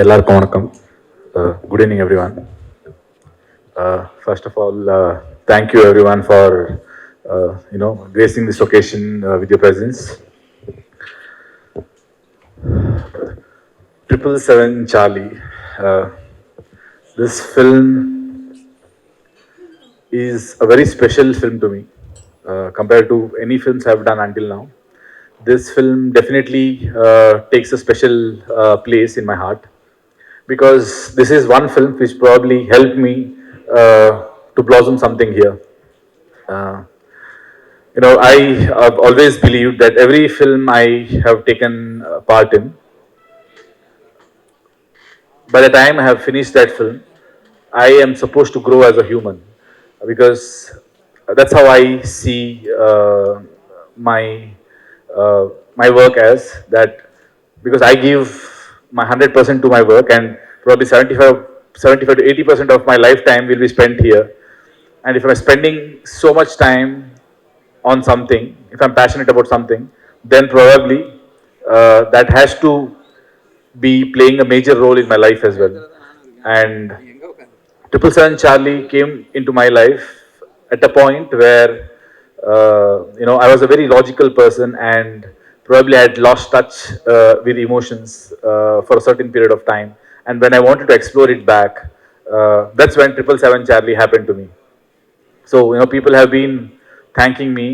எல்லாருக்கும் வணக்கம். Good evening, everyone. First of all, thank you everyone for gracing this occasion with your presence. 777 Charlie. Uh, this film is a very special film to me compared to any films I've done until now. This film definitely takes a special place in my heart because this is one film which probably helped me to blossom something here. Uh, I have always believed that every film I have taken part in, by the time I have finished that film, I am supposed to grow as a human because that's how I see my my work as that because I give my 100% to my work and probably 75 to 80% of my lifetime will be spent here. And if I'm spending so much time on something, if I'm passionate about something, then probably that has to be playing a major role in my life as well. And 777 Charlie came into my life at a point where I was a very logical person and probably I had lost touch with emotions for a certain period of time. And when I wanted to explore it back, that's when 777 Charlie happened to me. So people have been thanking me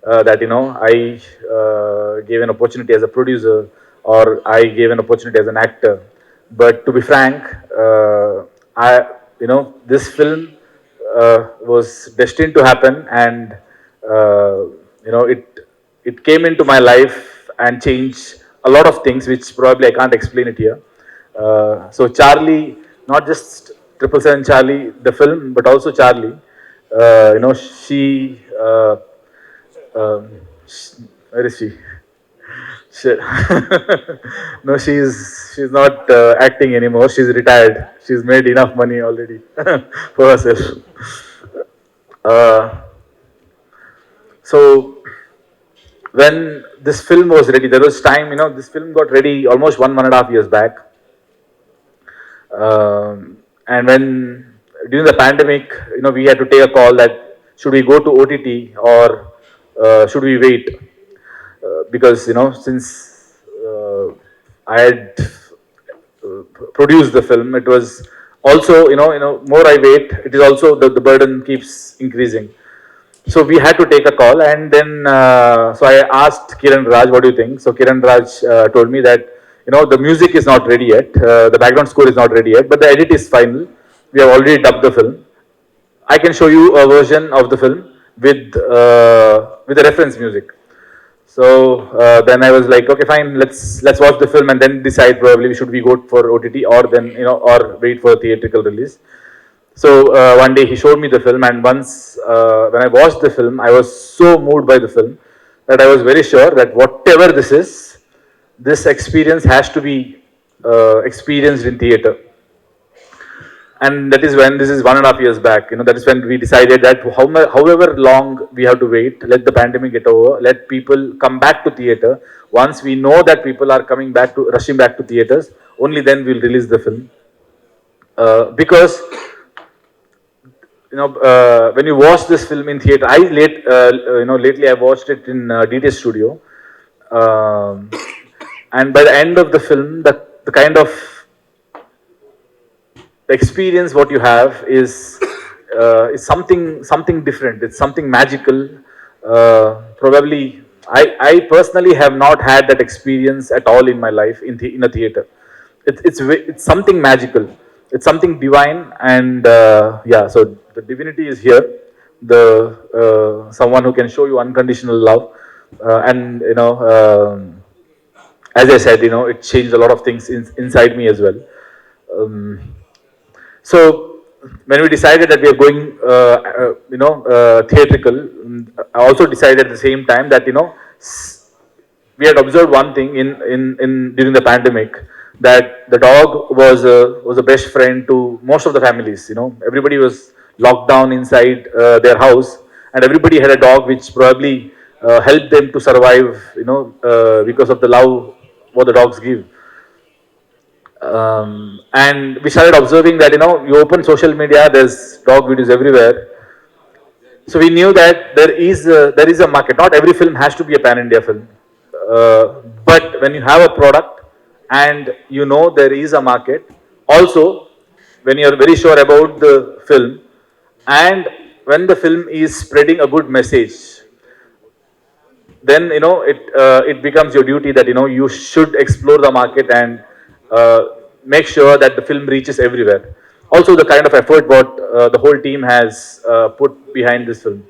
that I gave an opportunity as a producer or I gave an opportunity as an actor. But to be frank, I this film was destined to happen, and it came into my life and changed a lot of things, which probably I can't explain it here. So Charlie, not just 777 Charlie, the film, but also Charlie. She, where is she? Shit. No, she's not acting anymore. She's retired. She's made enough money already for herself. Uh, so when this film was ready, there was time. This film got ready almost 1.5 years back. And when during the pandemic, we had to take a call that should we go to OTT or should we wait? Because since I had produced the film, it was also more I wait, it is also the burden keeps increasing. So we had to take a call, and then so I asked Kiran Raj, "What do you think?" So Kiran Raj told me that the music is not ready yet, the background score is not ready yet, but the edit is final. We have already dubbed the film. I can show you a version of the film with the reference music. So then I was like, okay, fine, let's watch the film and then decide probably should we go for OTT or then or wait for a theatrical release. So one day he showed me the film, and once when I watched the film, I was so moved by the film that I was very sure that whatever this is, this experience has to be experienced in theater. And that is when this is 1.5 years back. That is when we decided that however long we have to wait, let the pandemic get over, let people come back to theater. Once we know that people are coming back to rushing back to theaters, only then we'll release the film. Because when you watch this film in theater, lately I watched it in DTS studio, and by the end of the film, the kind of experience what you have is something different. It's something magical. Probably I personally have not had that experience at all in my life in a theater. It's something magical. It's something divine, and yeah. So the divinity is here. The someone who can show you unconditional love, and as I said, it changed a lot of things inside me as well. Um, so when we decided that we are going, theatrical, I also decided at the same time that we had observed one thing in during the pandemic, that the dog was a best friend to most of the families. Everybody was locked down inside their house, and everybody had a dog which probably helped them to survive. Because of the love what the dogs give. And we started observing that, you open social media, there's dog videos everywhere. So we knew that there is a market. Not every film has to be a pan India film, but when you have a product and you know there is a market, also when you are very sure about the film, and when the film is spreading a good message, then it becomes your duty that you should explore the market and make sure that the film reaches everywhere. Also, the kind of effort what the whole team has put behind this film,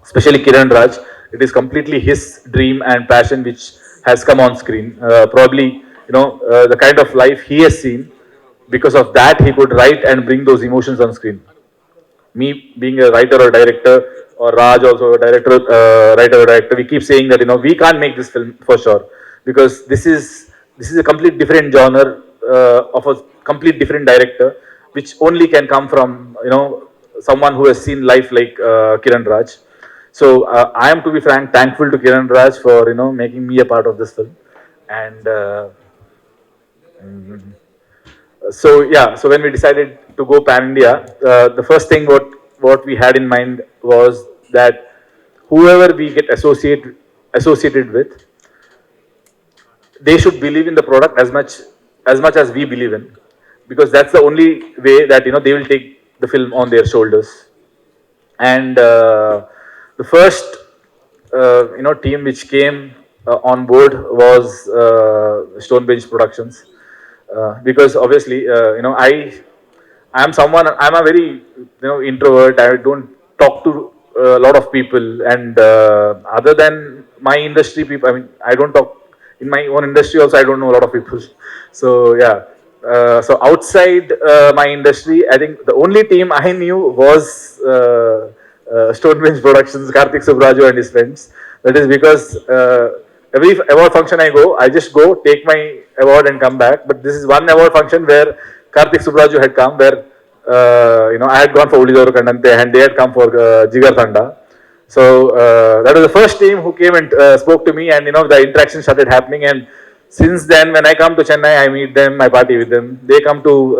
especially Kiran Raj. It is completely his dream and passion which has come on screen. Probably, the kind of life he has seen. Because of that, he could write and bring those emotions on screen. Me being a writer or director, or Raj also a director, writer or director, we keep saying that we can't make this film for sure, because this is a complete different genre of a complete different director, which only can come from someone who has seen life like Kiran Raj. So I am, to be frank, thankful to Kiran Raj for making me a part of this film, and so yeah, so when we decided to go pan India, the first thing what we had in mind was that whoever we get associated with, they should believe in the product as much as we believe in, because that's the only way that they will take the film on their shoulders. And the first team which came on board was Stonebench Productions, because obviously I'm someone. I'm a very introvert. I don't talk to a lot of people, and other than my industry people, I mean, I don't talk in my own industry. Also, I don't know a lot of people. So yeah. So outside my industry, I think the only team I knew was Stonebench Productions, Karthik Subbaraj and his friends. That is because every award function I go, I just go take my award and come back. But this is one award function where Karthik Subbaraj had come, where I had gone for Ulidor Kandante and they had come for Jigar Thanda. So that was the first team who came and spoke to me, and the interaction started happening. And since then, when I come to Chennai, I meet them, I party with them. They come to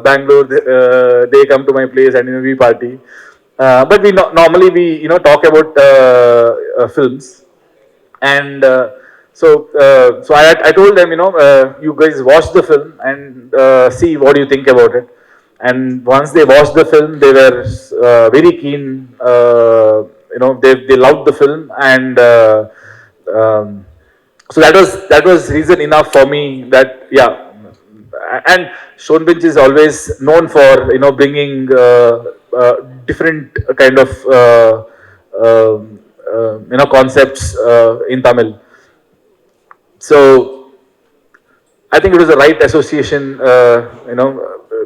Bangalore, they come to my place, and we party. But we normally we talk about films, and so I told them, you guys watch the film and see what do you think about it. And once they watched the film, they were very keen. They loved the film, and so that was reason enough for me that, yeah. And Shonbench is always known for bringing different kind of concepts in Tamil. So I think it was the right association,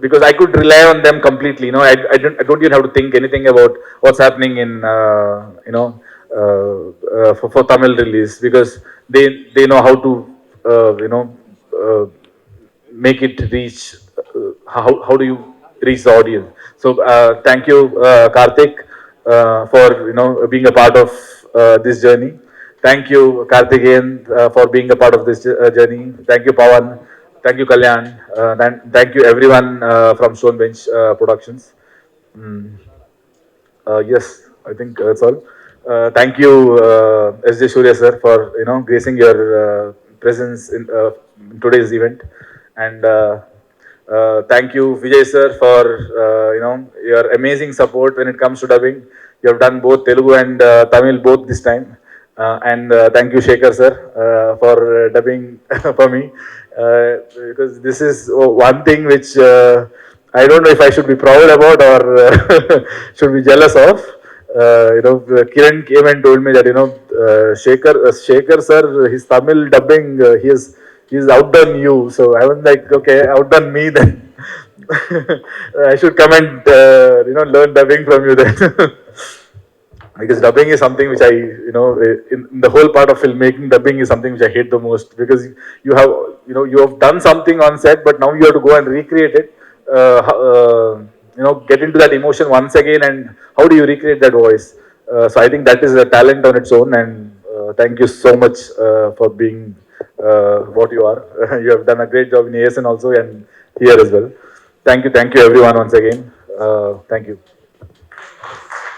because I could rely on them completely. I don't even have to think anything about what's happening in, for Tamil release, because they know how to, make it reach. How do you reach the audience? So thank you, Karthik, for being a part of this journey. Thank you, Karthikeyan, for being a part of this journey. Thank you, Pawan. Thank you, Kalyan. And thank you, everyone from Stonebench Productions. Mm. Yes, I think that's all. Thank you, S.J. Surya sir, for gracing your presence in today's event, and thank you, Vijay sir, for your amazing support when it comes to dubbing. You have done both Telugu and Tamil both this time, and thank you, Shekhar sir, for dubbing for me, because this is one thing which. I don't know if I should be proud about or should be jealous of. Kiran came and told me that Shekhar sir, his Tamil dubbing, he's outdone you. So I was like, okay, outdone me then. I should come and learn dubbing from you then. Because dubbing is something which in the whole part of filmmaking, dubbing is something which I hate the most, because you have done something on set, but now you have to go and recreate it. Get into that emotion once again, and how do you recreate that voice? So I think that is a talent on its own, and thank you so much for being what you are. You have done a great job in ASN also and here as well. Thank you everyone once again. Thank you.